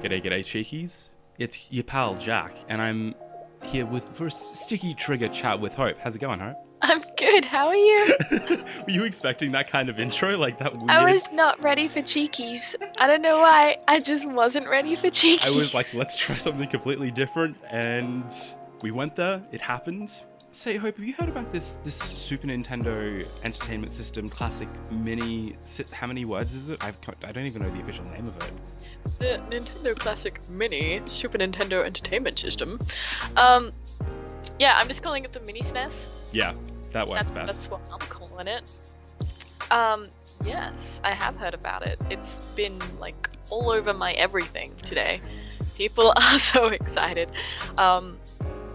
G'day, g'day, cheekies. It's your pal Jack, and I'm here for a sticky trigger chat with Hope. How's it going, Hope? I'm good. How are you? Were you expecting that kind of intro, like that weird? I was not ready for cheekies. I don't know why. I just wasn't ready for cheekies. I was like, let's try something completely different, and we went there. It happened. Say, Hope, have you heard about this Super Nintendo Entertainment System Classic Mini? How many words is it? I don't even know the official name of it. The Nintendo Classic Mini Super Nintendo Entertainment System. Yeah, I'm just calling it the Mini SNES. Yeah, that works best. That's what I'm calling it. Yes, I have heard about it. It's been like all over my everything today. People are so excited.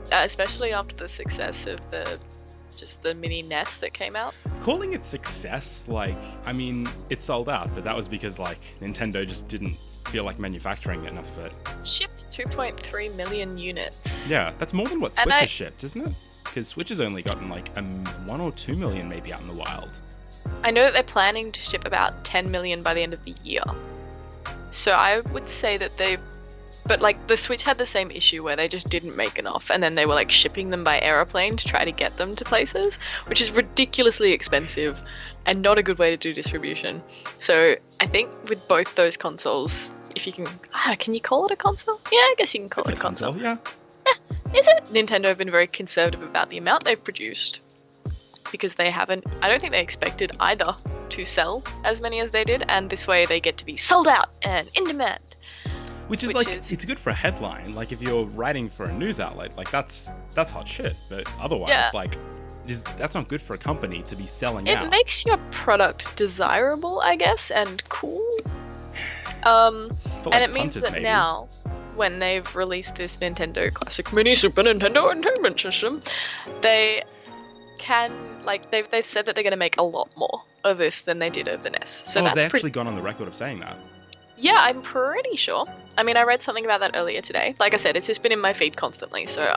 Especially after the success of the Mini NES that came out. Calling it success, I mean, it sold out, but that was because, Nintendo just didn't feel like manufacturing enough of it. Shipped 2.3 million units. Yeah, that's more than what Switch has shipped, isn't it? Because Switch has only gotten, 1 or 2 million maybe out in the wild. I know that they're planning to ship about 10 million by the end of the year. So I would say that But the Switch had the same issue where they just didn't make enough, and then they were shipping them by aeroplane to try to get them to places, which is ridiculously expensive and not a good way to do distribution. So I think with both those consoles, if you can you call it a console? Yeah, I guess you can call it a console. Yeah. Is it? Nintendo have been very conservative about the amount they've produced because I don't think they expected either to sell as many as they did, and this way they get to be sold out and in demand. Which is it's good for a headline. If you're writing for a news outlet, that's hot shit. But otherwise, that's not good for a company to be selling out. It makes your product desirable, I guess, and cool. And it means that maybe. Now, when they've released this Nintendo Classic Mini Super Nintendo Entertainment System, they can, they've said that they're going to make a lot more of this than they did of the NES. So that's they've actually gone on the record of saying that. Yeah, I'm pretty sure. I mean, I read something about that earlier today. Like I said, it's just been in my feed constantly. So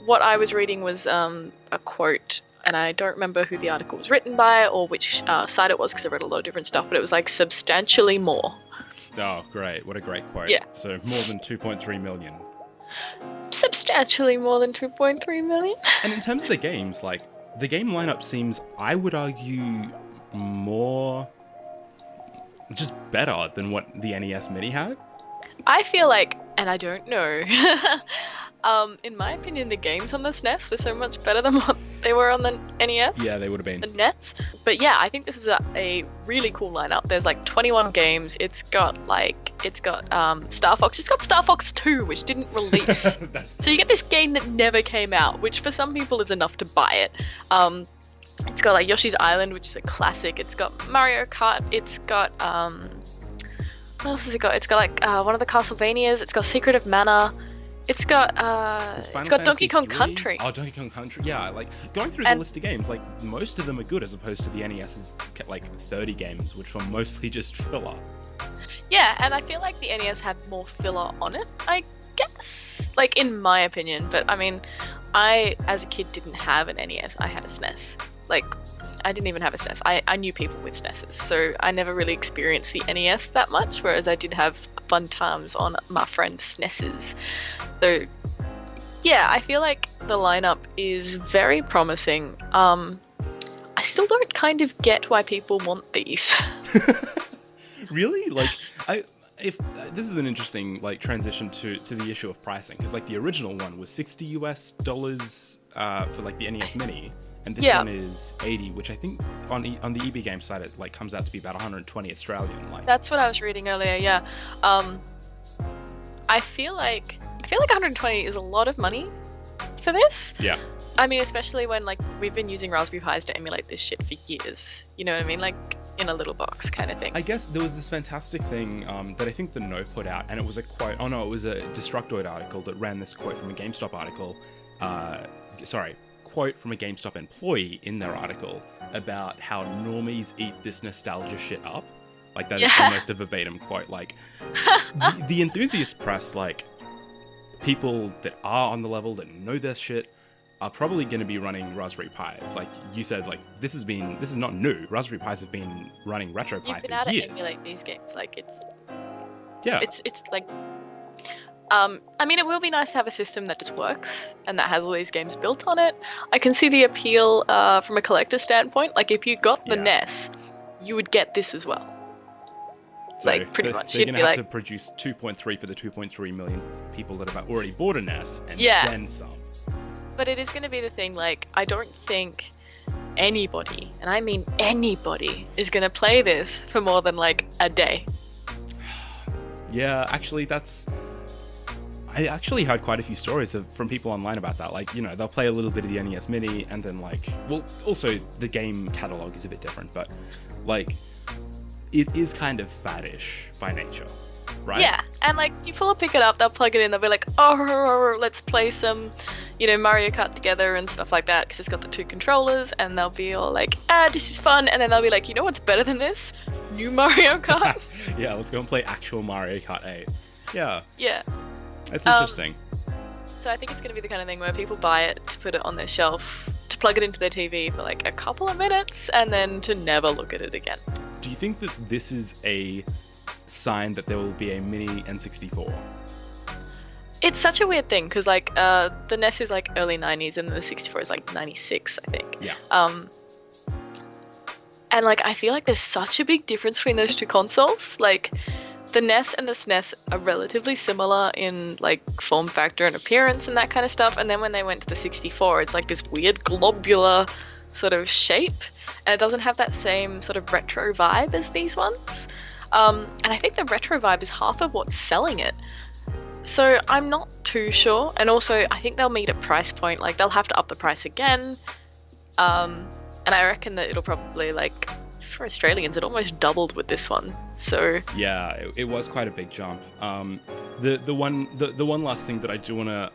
what I was reading was a quote, and I don't remember who the article was written by or which site it was because I read a lot of different stuff, but it was substantially more. Oh, great. What a great quote. Yeah. So more than 2.3 million. Substantially more than 2.3 million. And in terms of the games, the game lineup seems, I would argue, more... just better than what the NES Mini had? I feel and I don't know, in my opinion, the games on the SNES were so much better than what they were on the NES. Yeah, they would have been. The NES. But yeah, I think this is a really cool lineup. There's 21 games. It's got Star Fox. It's got Star Fox 2, which didn't release. So you get this game that never came out, which for some people is enough to buy it. It's got Yoshi's Island, which is a classic. It's got Mario Kart. It's got what else has it got? It's got one of the Castlevanias. It's got Secret of Mana. It's got Donkey Kong Country. Oh, Donkey Kong Country. Yeah, going through the list of games, most of them are good as opposed to the NES's 30 games, which were mostly just filler. Yeah, and I feel like the NES had more filler on it, I guess. In my opinion, but I mean, I as a kid didn't have an NES. I had a SNES. I didn't even have a SNES. I knew people with SNESes, so I never really experienced the NES that much, whereas I did have fun times on my friend's SNESes. So, yeah, I feel like the lineup is very promising. I still don't kind of get why people want these. Really? If this is an interesting transition to the issue of pricing, because the original one was $60 for the NES Mini. And this one is 80, which I think on the EB Game site it comes out to be about 120 Australian. That's what I was reading earlier. Yeah, I feel like 120 is a lot of money for this. Yeah. I mean, especially when we've been using Raspberry Pis to emulate this shit for years. You know what I mean? In a little box kind of thing. I guess there was this fantastic thing that I think the No put out, and it was a quote. Oh no, it was a Destructoid article that ran this quote from a GameStop article. Quote from a GameStop employee in their article about how normies eat this nostalgia shit up. That is almost a verbatim quote. The enthusiast press, people that are on the level that know their shit, are probably going to be running Raspberry Pis. You said, this is not new. Raspberry Pis have been running RetroPie for years. You've been able to emulate these games. Yeah. It's like, I mean, it will be nice to have a system that just works and that has all these games built on it. I can see the appeal from a collector standpoint. Like, if you got the NES, you would get this as well. So like, pretty much. They're going to have to produce 2.3 for the 2.3 million people that have already bought a NES, and then some. But it is going to be the thing, like, I don't think anybody, and I mean anybody, is going to play this for more than, like, a day. Yeah, actually, I actually heard quite a few stories from people online about that. Like, you know, they'll play a little bit of the NES Mini, and then, like... Well, also, the game catalog is a bit different, but, like, it is kind of faddish by nature, right? Yeah, and, like, people will pick it up, they'll plug it in, they'll be like, oh, let's play some, you know, Mario Kart together and stuff like that, because it's got the 2 controllers, and they'll be all like, this is fun, and then they'll be like, you know what's better than this? New Mario Kart? Yeah, let's go and play actual Mario Kart 8. Yeah. Yeah. That's interesting. So I think it's going to be the kind of thing where people buy it to put it on their shelf, to plug it into their TV for like a couple of minutes, and then to never look at it again. Do you think that this is a sign that there will be a mini N64? It's such a weird thing, because like the NES is like early 90s and the 64 is like 96, I think. Yeah. And like I feel like there's such a big difference between those two consoles. Like the NES and the SNES are relatively similar in like form factor and appearance and that kind of stuff. And then when they went to the 64, it's like this weird globular sort of shape, and it doesn't have that same sort of retro vibe as these ones. And I think the retro vibe is half of what's selling it. So I'm not too sure. And also I think they'll meet a price point, like they'll have to up the price again. And I reckon that it'll probably, like, for Australians, it almost doubled with this one. So yeah, it was quite a big jump. The one last thing that I do want to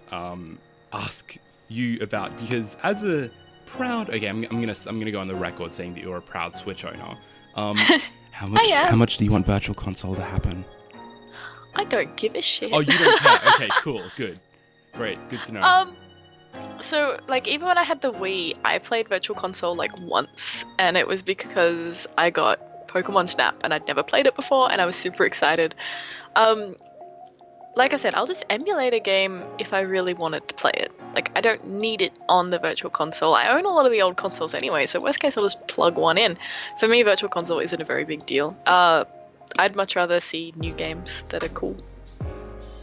ask you about, because as a proud, I'm gonna go on the record saying that you're a proud Switch owner. How much do you want Virtual Console to happen? I don't give a shit. Oh, you don't care? Okay, cool, good, great, good to know. So, like, even when I had the Wii, I played Virtual Console, like, once, and it was because I got Pokemon Snap, and I'd never played it before, and I was super excited. Like I said, I'll just emulate a game if I really wanted to play it. Like, I don't need it on the Virtual Console. I own a lot of the old consoles anyway, so worst case, I'll just plug one in. For me, Virtual Console isn't a very big deal. I'd much rather see new games that are cool.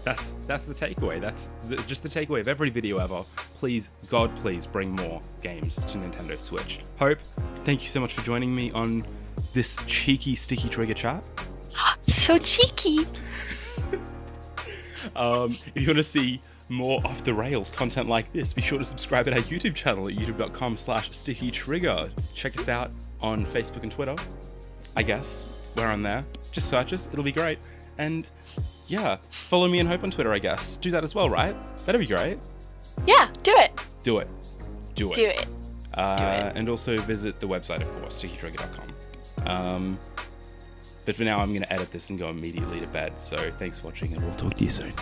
That's the takeaway. That's just the takeaway of every video ever. Please, God, please bring more games to Nintendo Switch. Hope, thank you so much for joining me on this cheeky Sticky Trigger chat. So cheeky. If you want to see more off the rails content like this, be sure to subscribe at our YouTube channel at youtube.com/stickytrigger. Check us out on Facebook and Twitter. I guess we're on there. Just search us. It'll be great. And yeah, follow me and Hope on Twitter, I guess. Do that as well, right? That'd be great. Yeah, do it. Do it. Do it. And also visit the website, of course, stickytrigger.com. But for now, I'm going to edit this and go immediately to bed. So thanks for watching, and we'll talk to you soon.